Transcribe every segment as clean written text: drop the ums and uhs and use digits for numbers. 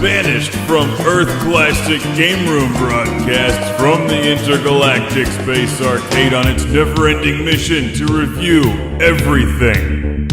Banished from Earth Classic Game Room broadcasts from the Intergalactic Space Arcade on its never-ending mission to review everything.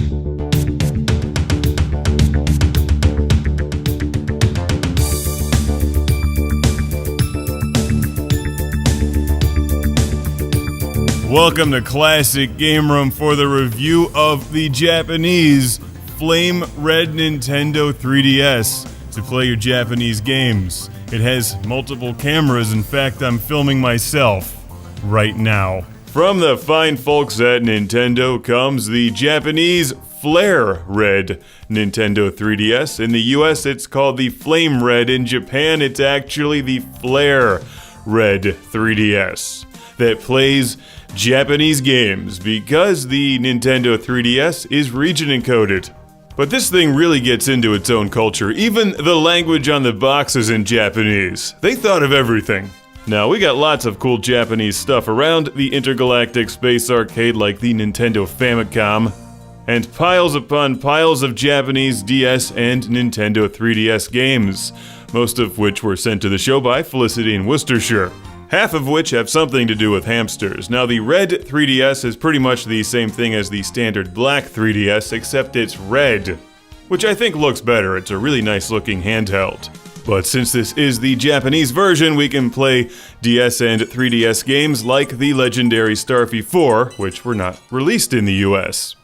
Welcome to Classic Game Room for the review of the Japanese Flame Red Nintendo 3DS to play your Japanese games. It has multiple cameras. In fact, I'm filming myself right now. From the fine folks at Nintendo comes the Japanese Flare Red Nintendo 3DS. In the US, it's called the Flame Red. In Japan, it's actually the Flare Red 3DS that plays Japanese games because the Nintendo 3DS is region encoded. But this thing really gets into its own culture. Even the language on the box is in Japanese. They thought of everything. Now, we got lots of cool Japanese stuff around the Intergalactic Space Arcade like the Nintendo Famicom, and piles upon piles of Japanese DS and Nintendo 3DS games, most of which were sent to the show by Felicity in Worcestershire. Half of which have something to do with hamsters. Now, the red 3DS is pretty much the same thing as the standard black 3DS, except it's red, which I think looks better. It's a really nice looking handheld. But since this is the Japanese version, we can play DS and 3DS games like the legendary Starfy 4, which were not released in the US.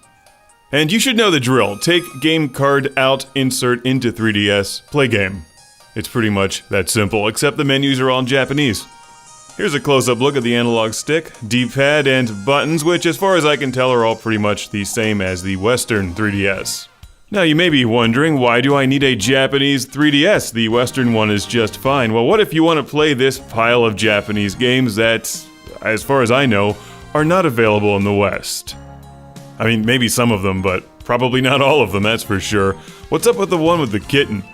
And you should know the drill. Take game card out, insert into 3DS, play game. It's pretty much that simple, except the menus are all in Japanese. Here's a close-up look at the analog stick, D-pad, and buttons, which as far as I can tell are all pretty much the same as the Western 3DS. Now you may be wondering, why do I need a Japanese 3DS? The Western one is just fine. Well, what if you want to play this pile of Japanese games that, as far as I know, are not available in the West? I mean, maybe some of them, but probably not all of them, that's for sure. What's up with the one with the kitten?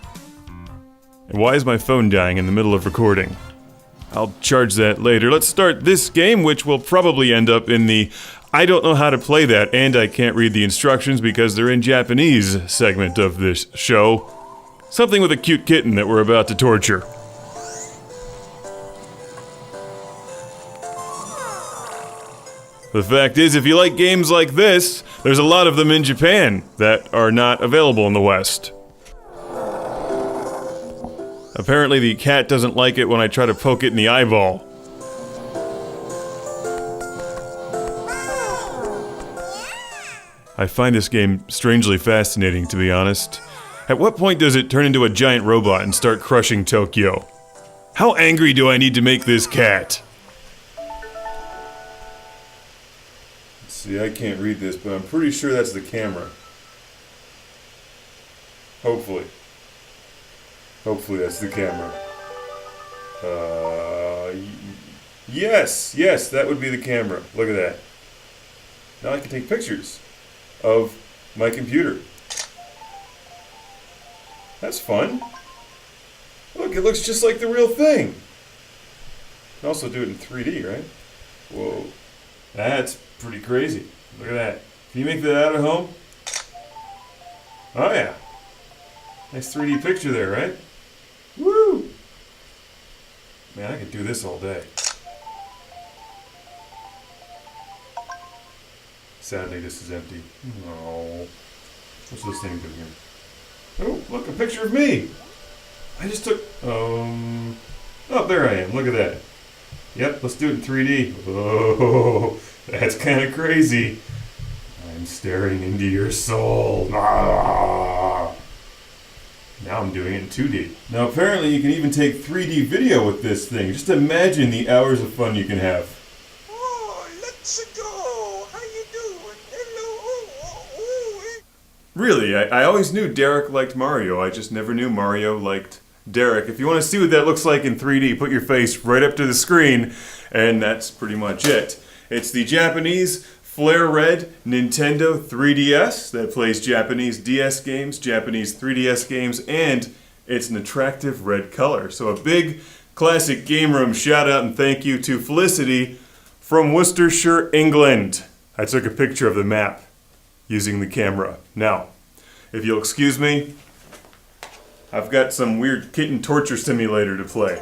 And why is my phone dying in the middle of recording? I'll charge that later. Let's start this game, which will probably end up in the I don't know how to play that and I can't read the instructions because they're in Japanese segment of this show. Something with a cute kitten that we're about to torture. The fact is, if you like games like this, there's a lot of them in Japan that are not available in the West. Apparently the cat doesn't like it when I try to poke it in the eyeball. I find this game strangely fascinating, to be honest. At what point does it turn into a giant robot and start crushing Tokyo? How angry do I need to make this cat? See, I can't read this, but I'm pretty sure that's the camera. Hopefully. Hopefully that's the camera. Yes, that would be the camera. Look at that. Now I can take pictures of my computer. That's fun. Look, it looks just like the real thing. You can also do it in 3D, right? Whoa. That's pretty crazy. Look at that. Can you make that out at home? Oh yeah. Nice 3D picture there, right? Woo! Man, I could do this all day. Sadly, this is empty. Oh. What's this thing doing here? Oh, look, a picture of me! I just took... Oh, there I am. Look at that. Yep, let's do it in 3D. Oh, that's kind of crazy. I'm staring into your soul. Ah. Now I'm doing it in 2D. Now apparently you can even take 3D video with this thing. Just imagine the hours of fun you can have. Oh, let's go. How you doing? Hello. Really, I always knew Derek liked Mario. I just never knew Mario liked Derek. If you want to see what that looks like in 3D, put your face right up to the screen, and that's pretty much it. It's the Japanese Flare Red Nintendo 3DS that plays Japanese DS games, Japanese 3DS games, and it's an attractive red color. So a big Classic Game Room shout out and thank you to Felicity from Worcestershire, England. I took a picture of the map using the camera. Now, if you'll excuse me, I've got some weird kitten torture simulator to play.